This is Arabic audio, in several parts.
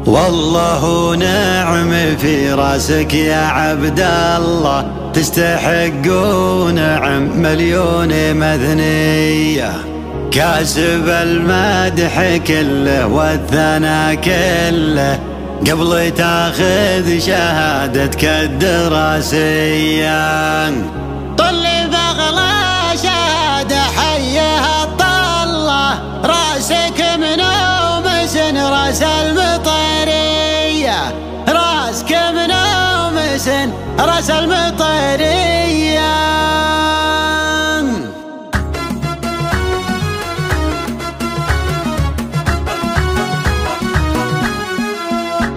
والله نعم في راسك يا عبد الله، تستحق نعم مليون مذنية. كاسب المدح كله والثناء كله قبل تاخذ شهادتك الدراسية. طلب اغلى شهادة حيها الطلة، راسك منومس راس المطيرية، راسك منومس راس المطيرية.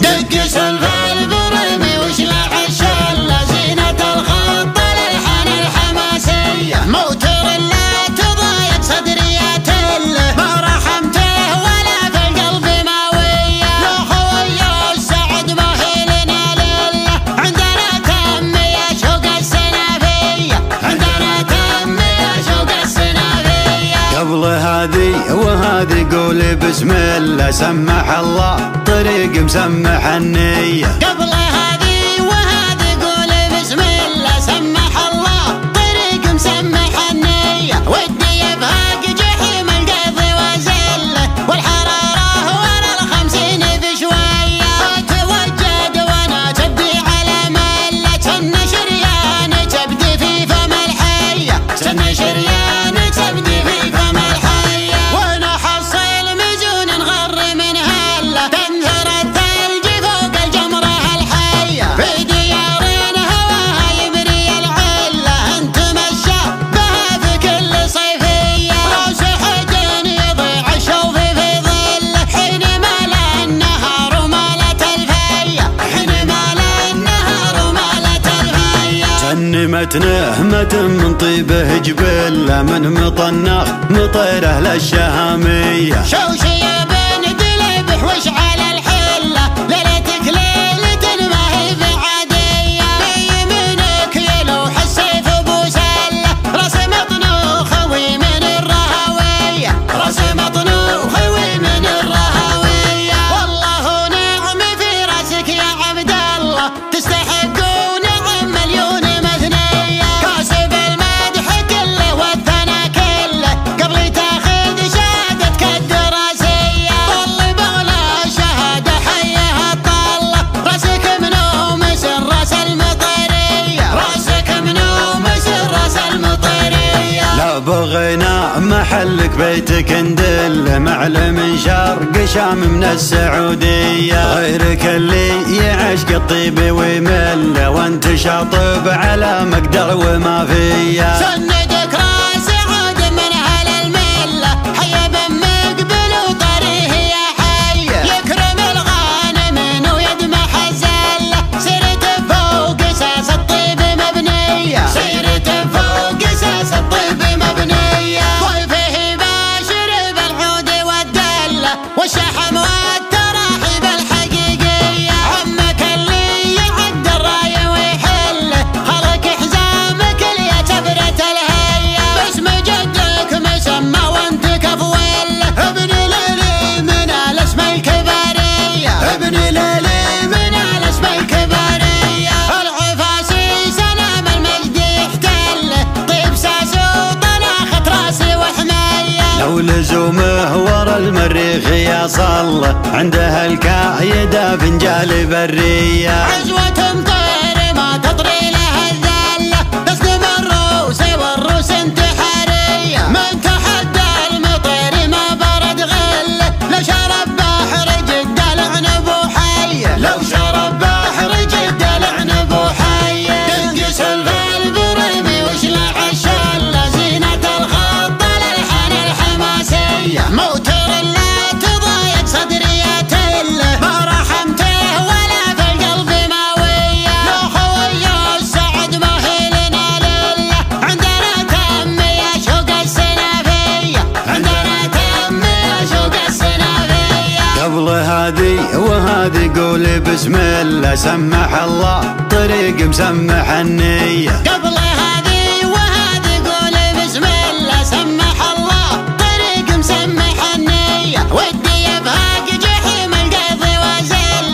دق سلف البرمي وشلح الشلة، زينة الخط للحن الحماسية، موتر لا تضايق صدري تله، ما رحمته ولا في القلب ماوية. يا خويا السعد ما هي لنا لله، عندنا تم يا شوق السنافية، عندنا تم يا شوق السنافية. قبل هذه وهذه قولي بسم الله، سمح الله طريق مسمح النية. قبل هذه وهذه قول بسم الله، سمح الله طريق مسمح النية، ودي يبهاق جحيم القيض وزله، والحرارة ورا ال50 في شوية، اتوجد وانا تبدي على ملة، سن شريان تبدي في فم الحية، سن شريان تبدي في فم الحية، وانا حصل مجون نغر من هله، تنثر الثلج فوق الجمرة الحية، في ديارين هواها يبري العلة، انت مشى بها في كل صيفية، راس حجن يضيع الشوف في ظله، حين ملا النهار ومالت الفية، حين ملا النهار ومالت الفية. سنمت نهمة من طيبه جبله، من مطنخ مطيره للشهامية. شوشية بن دلبح واشعل الحلة، ليلتك ليلة ما هي بعادية، بيمينك يلوح السيف ابو سلة، راس مطنوخ ومن الرهوية، راس مطنوخ ومن الرهوية. والله نعم في راسك يا عبد الله، تستحق نعم مليون مثنية، كاسب المدح كله والثناء كله قبل تاخذ شهادتك الدراسية. طلب اغلى شهادة حيها الطلة، راسك منومس راس المطيرية، راسك منومس راس المطيرية. لا بغينا محلك بيتك ندله، معلم شرق شام من السعودية، غيرك اللي يعشق الطيب ويمله، وانت شاطب على مقدر وما فيه. سندك راس عود من اهل المله، حي بن مقبل وطريه يا حي، يكرم الغانمين ويدمح الزله، سيرت فوق اساس الطيب مبنيه، سيرت فوق اساس الطيب مبنيه، ضيفه باشر بالعود والدله، والشحم والتراحيب الحقيقيه، عمك اللي يعد الراي ويحله، خلق حزامك اللي تبرة الهيه، باسم جدك مسمى وانت كفوله، ابن ليلي من الاسم الكباريه، ابن ليلي من الاسم الكباريه، العفاسي سلام المجد يحتله، طيب ساس وطلاخة راسي وحمايه. لو لزومه ورا المريخ يا صله، عنده الكايدة فنجال برية، عزوة مطير ما تطري لها الذلة، تصدم الروس والروس انتحارية، من تحدى المطير ما برد غله، لو شرب بحر جدة لعن ابو حية، لو شرب بحر جدة لعن ابو حية. دق سلف البرمي وشلح الشلة، زينة الخط للحن الحماسية، موتر لا تضايق صدري تله، ما رحمته ولا في القلب ماوية. يا خويا السعد ما هي لنا لله، عندنا تم يا شوق السنافية، عندنا تم يا شوق السنافية. قبل هذه وهذه قولي بسم الله، سمح الله طريق مسمح النية. قبل هذه وهذه قول بسم الله، سمح الله طريق مسمح النية، ودي يبهاق جحيم القيض وزله،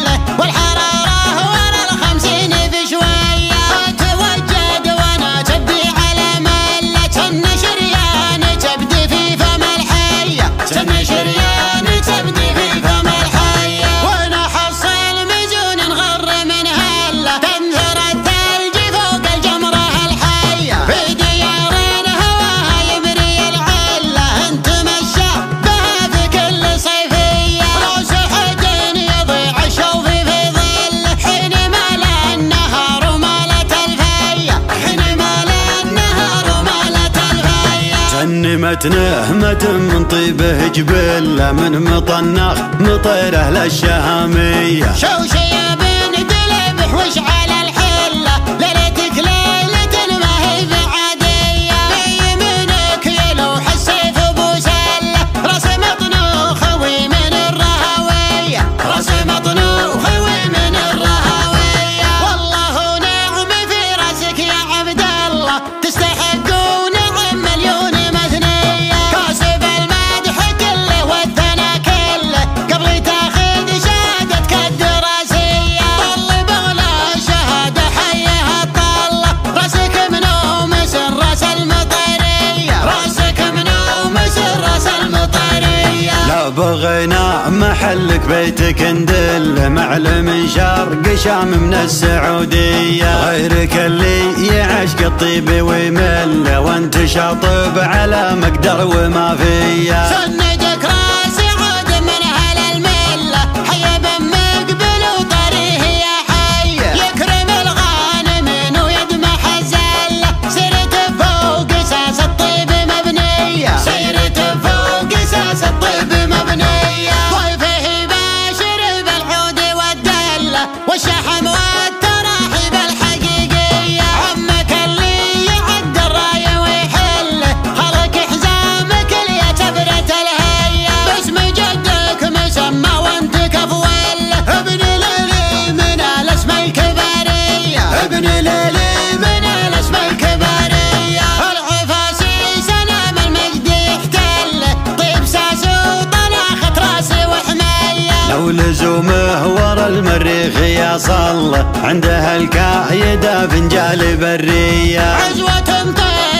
طيبة نهمة من طيبه جبله، من مطنخ مطيره للشهامية. شوشية بن دلبح واشعل الحلة، ليلتك ليلة ما هي بعادية. بيمينك يلوح السيف ابو سلة، راس مطنوخ ومن الرهوية، راس مطنوخ ومن الرهوية. والله نعم في راسك يا عبد الله، تستحقون نعم مليون مثنية. كاسب المدح كله والثنى كله، قبل تاخذ شهادتك الدراسية. طلب اغلى شهادة حيها الطلة، راسك منوم سر راس المطرية، راسك منوم سر راس المطرية. لا بغينا محلك بيتك ندله، معلم شرق شام من السعودية. غيرك اللي يعشق الطيب ويمله، وانت شاطب على مقدر وما فيه. سندك راس عود من اهل المله، حي بن مقبل وطريه يا حي، يكرم الغانمين ويدمح الزله. سيرت فوق اساس الطيب مبنيه، سيرت فوق اساس الطيب مبنيه. ضيفه باشر بالعود والدله، والشحم والتراحيب الحقيقيه. عمك اللي يعد الرايه ويحله، خلق حزامك اللي تبرة الهيه. باسم جدك مسمى وانت كفوله، ابن ليلي من الاسم الكباريه، ابن ليلي من الاسم الكباريه. العفاسي سلام المجد يحتله، طيب ساس وطلاخة راسي وحمايه. لو لزومه ورا المريخ يا صله، عنده الكايدة فنجال برية. عزوة مطير